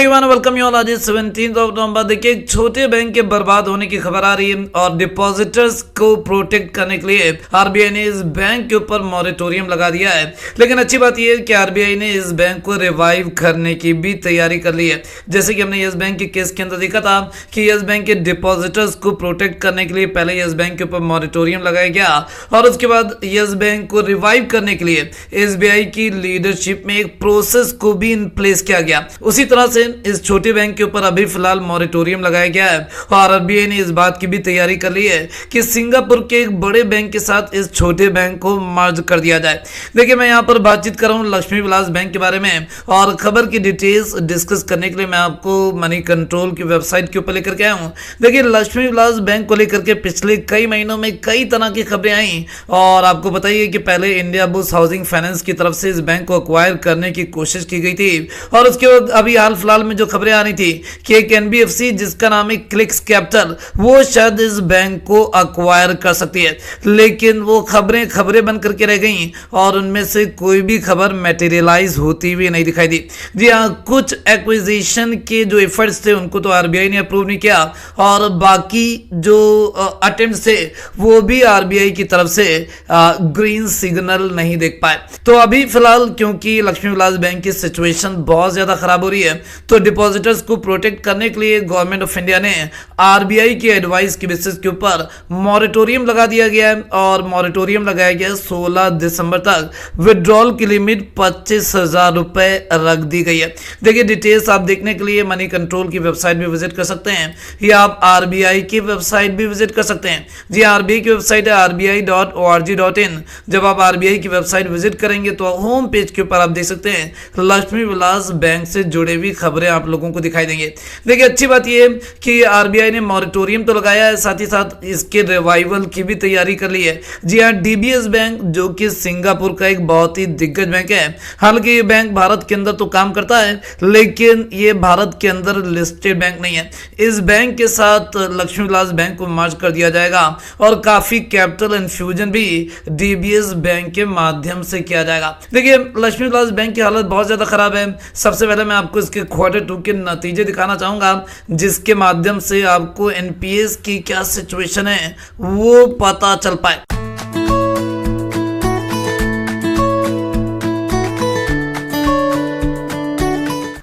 Everyone, welcome you all. आज 17 नवंबर। देखिए, एक छोटे बैंक के बर्बाद होने की खबर आ रही है और डिपॉजिटर्स को प्रोटेक्ट करने के लिए आरबीआई ने इस बैंक के ऊपर मॉरेटोरियम लगा दिया है। लेकिन अच्छी बात यह है कि आरबीआई ने इस बैंक को रिवाइव करने की भी तैयारी कर ली है। जैसे कि हमने यस बैंक के केस के अंदर देखा था कि यस बैंक के डिपॉजिटर्स को प्रोटेक्ट करने के लिए पहले यस बैंक के ऊपर मॉरेटोरियम लगाया गया और उसके बाद यस बैंक को रिवाइव करने के लिए एसबीआई की लीडरशिप में एक प्रोसेस को भी इन प्लेस किया गया। उसी तरह से इस छोटे बैंक के ऊपर अभी फिलहाल मॉरेटोरियम लगाया गया है और आरबीआई ने इस बात की भी तैयारी कर ली है कि सिंगापुर के एक बड़े बैंक के साथ इस छोटे बैंक को मर्ज कर दिया जाए। देखिए, मैं यहां पर बातचीत कर रहा हूं लक्ष्मी विलास बैंक के बारे में और खबर की डिटेल्स डिस्कस करने के लिए मैं आपको मनी कंट्रोल की वेबसाइट के ऊपर लेकर के आया हूं। देखिए, लक्ष्मी विलास बैंक को लेकर के पिछले कई महीनों में कई तरह की खबरें आई और आपको बताइए कि पहले इंडिया बुल्स हाउसिंग फाइनेंस की तरफ से इस बैंक को अक्वायर करने की कोशिश की गई थी और उसके बाद अभी हाल फिलहाल में जो खबरें आ रही थी कि एक एनबीएफसी जिसका नाम है क्लिक्स कैपिटल, वो शायद इस बैंक को अक्वायर कर सकती है। लेकिन वो खबरें बन करके रह गई और उनमें से कोई भी खबर मैटेरियलाइज होती हुई नहीं दिखाई दी। जी हाँ, कुछ एक्विजिशन के जो एफर्ट्स थे उनको तो आरबीआई ने अप्रूव नहीं किया और बाकी जो अटेम्प्ट्स थे वो भी आरबीआई की तरफ से ग्रीन सिग्नल नहीं देख पाए। तो अभी फिलहाल क्योंकि लक्ष्मी विलास बैंक की सिचुएशन बहुत ज्यादा खराब हो रही है तो डिपॉजिटर्स को प्रोटेक्ट करने के लिए गवर्नमेंट ऑफ इंडिया ने आरबीआई की एडवाइस की बेसिस के ऊपर मॉरेटोरियम लगा दिया गया है और मॉरेटोरियम लगाया गया 16 दिसंबर तक। विड्रॉल की लिमिट 25,000 रुपए रख दी गई है। देखिए, डिटेल्स आप देखने के लिए मनी कंट्रोल की वेबसाइट भी विजिट कर सकते हैं या आप आरबीआई की वेबसाइट भी विजिट कर सकते हैं। जी, आरबीआई की वेबसाइट है rbi.org.in। जब आप आरबीआई की वेबसाइट विजिट करेंगे तो होम पेज के ऊपर आप देख सकते हैं लक्ष्मी विलास बैंक से जुड़े हुई खबरें आप लोगों को दिखाई देंगे। देखिए, अच्छी बात यह है कि आरबीआई ने मॉरेटोरियम तो लगाया है, साथ ही साथ इसके रिवाइवल की भी तैयारी कर ली है। जी हाँ, डीबीएस बैंक जो कि सिंगापुर का एक बहुत ही दिग्गज बैंक है। हालांकि ये बैंक भारत के अंदर तो काम करता है लेकिन ये भारत के अंदर लिस्टेड बैंक नहीं है। इस बैंक के साथ लक्ष्मी विलास बैंक को मर्ज कर दिया जाएगा और काफी कैपिटल इन्फ्यूजन भी डीबीएस बैंक के माध्यम से किया जाएगा। देखिए, लक्ष्मी विलास बैंक की हालत बहुत ज्यादा खराब है। सबसे पहले मैं आपको इसके Q2 के नतीजे दिखाना चाहूंगा जिसके माध्यम से आपको एनपीएस की क्या सिचुएशन है वो पता चल पाए।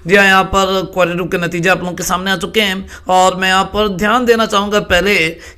जी हाँ, यहाँ पर Q2 के नतीजे आप लोगों के सामने आ चुके हैं और मैं यहाँ पर ध्यान देना चाहूँगा पहले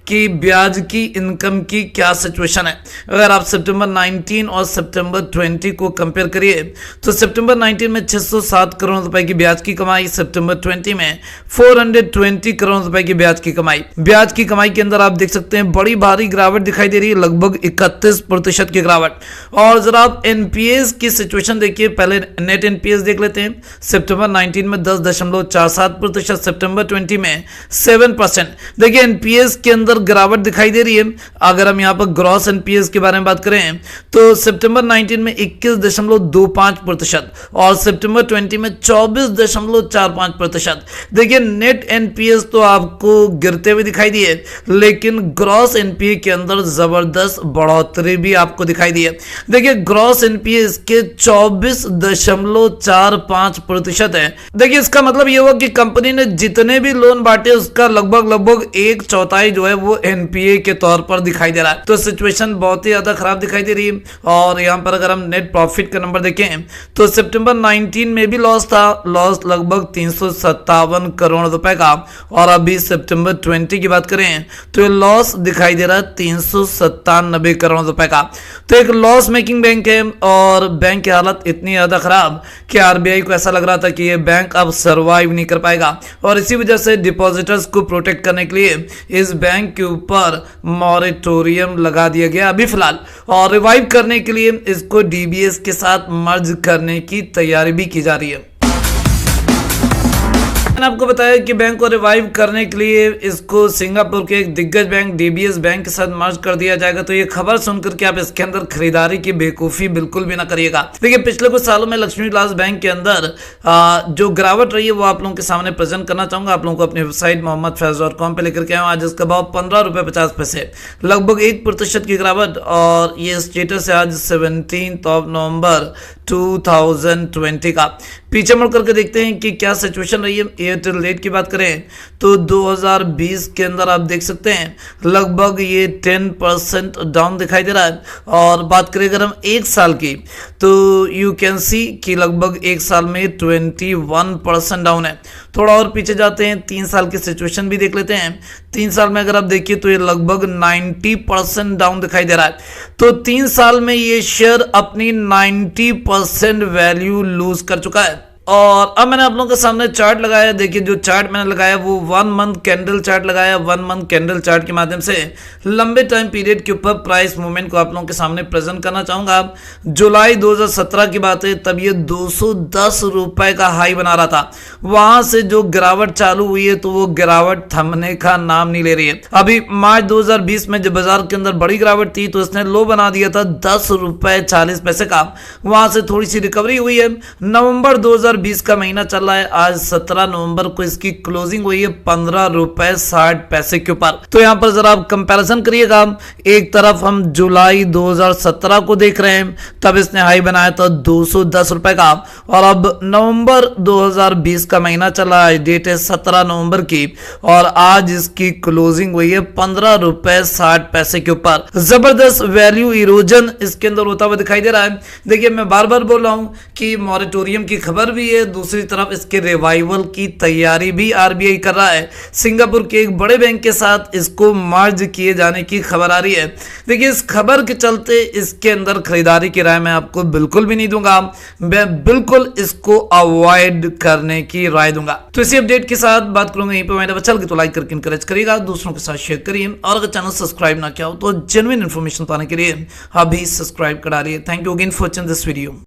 कि ब्याज की इनकम की क्या सिचुएशन है। अगर आप सितंबर 19 और सितंबर 20 को कंपेयर करिए तो सितंबर 19 में 607 करोड़ रुपए की ब्याज की कमाई, सितंबर 20 में 420 करोड़ रुपए की ब्याज की कमाई। ब्याज की कमाई के अंदर आप देख सकते हैं बड़ी भारी गिरावट दिखाई दे रही है, लगभग 31% की गिरावट। और जरा आप एनपीएस की सिचुएशन देखिए, पहले नेट एनपीएस देख लेते हैं। सितंबर 19 में 10.47%, सितंबर 20 में 7%। देखिए, एनपीएस के अंदर गिरावट दिखाई दे रही है। अगर हम यहां पर ग्रॉस एनपीएस के बारे में बात करें तो सितंबर 19 में 21.25% और सितंबर 20 में 24.45%। देखिए, नेट एनपीएस तो आपको गिरते हुए दिखाई दिए लेकिन ग्रॉस एनपीए के अंदर जबरदस्त बढ़ोतरी भी आपको दिखाई दी है। देखिए, ग्रॉस एनपीएस के 24.45% है। देखिए, इसका मतलब ये हुआ कि कंपनी ने जितने भी लोन बांटे उसका लगभग 1/4 जो है वो एनपीए के तौर पर दिखाई दे रहा है। तो सिचुएशन बहुत ही ज्यादा खराब दिखाई दे रही है। और यहां पर अगर हम नेट प्रॉफिट का नंबर देखें तो सितंबर 19 में भी लॉस था, लॉस लगभग 357 करोड़ रुपए का। और अभी सितंबर 20 की बात करें तो लॉस दिखाई दे रहा है 397 करोड़ रुपए का। तो एक लॉस मेकिंग बैंक है और बैंक की हालत इतनी ज्यादा खराब कि आरबीआई को ऐसा लग रहा था कि ये बैंक अब सरवाइव नहीं कर पाएगा और इसी वजह से डिपॉजिटर्स को प्रोटेक्ट करने के लिए इस बैंक के ऊपर मॉरेटोरियम लगा दिया गया अभी फिलहाल। और रिवाइव करने के लिए इसको डीबीएस के साथ मर्ज करने की तैयारी भी की जा रही है। मैंने आपको बताया कि बैंक को रिवाइव करने के लिए इसको सिंगापुर के एक दिग्गज बैंक डीबीएस बैंक के साथ मर्ज कर दिया जाएगा। तो ये खबर सुनकर के आप इसके अंदर खरीदारी की बेवकूफ़ी बिल्कुल भी ना करिएगा। देखिए, पिछले कुछ सालों में लक्ष्मी विलास बैंक के अंदर जो गिरावट रही है वो आप लोगों के सामने प्रेजेंट करना चाहूंगा। आप लोगों को अपनी वेबसाइट mohammadfaiz.com पे लेकर के आया हूँ। आज इसका भाव 15 रुपये 50 पैसे, लगभग 1% की गिरावट और ये स्टेटस है आज 17 नवंबर 2020 का। पीछे मुड़ करके देखते हैं कि क्या सिचुएशन रही है। एयरटेल रेट की बात करें तो 2020 के अंदर आप देख सकते हैं लगभग ये 10% डाउन दिखाई दे रहा है। और बात करें अगर हम एक साल की तो यू कैन सी कि लगभग एक साल में 21% डाउन है। थोड़ा और पीछे जाते हैं, 3 साल की सिचुएशन भी देख लेते हैं। 3 साल में अगर आप देखिए तो ये लगभग 90% डाउन दिखाई दे रहा है। तो 3 साल में ये शेयर अपनी 90% वैल्यू लूज कर चुका है। और अब मैंने आप लोगों के सामने चार्ट लगाया। देखिए जो चार्ट मैंने लगाया वो 1 मंथ कैंडल चार्ट लगाया। 1 मंथ कैंडल चार्ट के माध्यम से लंबे टाइम पीरियड के ऊपर प्राइस मूवमेंट को आप लोगों के सामने प्रेजेंट करना चाहूंगा। जुलाई 2017 की बात है, तब ये 210 रुपए का हाई बना रहा था। वहां से जो गिरावट चालू हुई है तो वो गिरावट थमने का नाम नहीं ले रही है। अभी मार्च 2020 में जब बाजार के अंदर बड़ी गिरावट थी तो इसने लो बना दिया था 10 रुपए 40 पैसे का। वहां से थोड़ी सी रिकवरी हुई है। नवंबर 2020 का महीना चल रहा है, आज 17 नवंबर को इसकी क्लोजिंग हुई है 15 रुपए 60 पैसे के ऊपर। तो यहां पर जरा आप कंपैरिजन करिएगा। एक तरफ हम जुलाई 2017 को देख रहे हैं, तब इसने हाई बनाया था 210 रुपए का। और अब नवंबर 2020 का महीना चल रहा है, डेट है 17 नवंबर की, और आज इसकी क्लोजिंग हुई है 15 रुपए 60 पैसे के ऊपर। जबरदस्त वैल्यू इरोजन इसके अंदर होता हुआ दिखाई दे रहा है। देखिए मैं बार बार बोल रहा हूं कि मॉरेटोरियम की खबर भी है, दूसरी तरफ इसके रिवाइवल की तैयारी भी आरबीआई कर रहा है। सिंगापुर के एक बड़े बैंक के साथ इसको मर्ज किए जाने की खबर आ रही है। देखिए इस खबर के चलते इसके अंदर खरीदारी की राय मैं आपको बिल्कुल भी नहीं दूंगा। मैं बिल्कुल इसको अवॉइड करने की राय दूंगा। तो इसी अपडेट के साथ बात करूंगा यहीं पे। मैंने अच्छा लगे तो लाइक करके इनकरेज करिएगा, दूसरों के साथ शेयर करिए, और अगर चैनल सब्सक्राइब ना किया हो तो जेन्युइन इन्फॉर्मेशन पाने के लिए अभी सब्सक्राइब करा रही है। Thank you again for watching this video.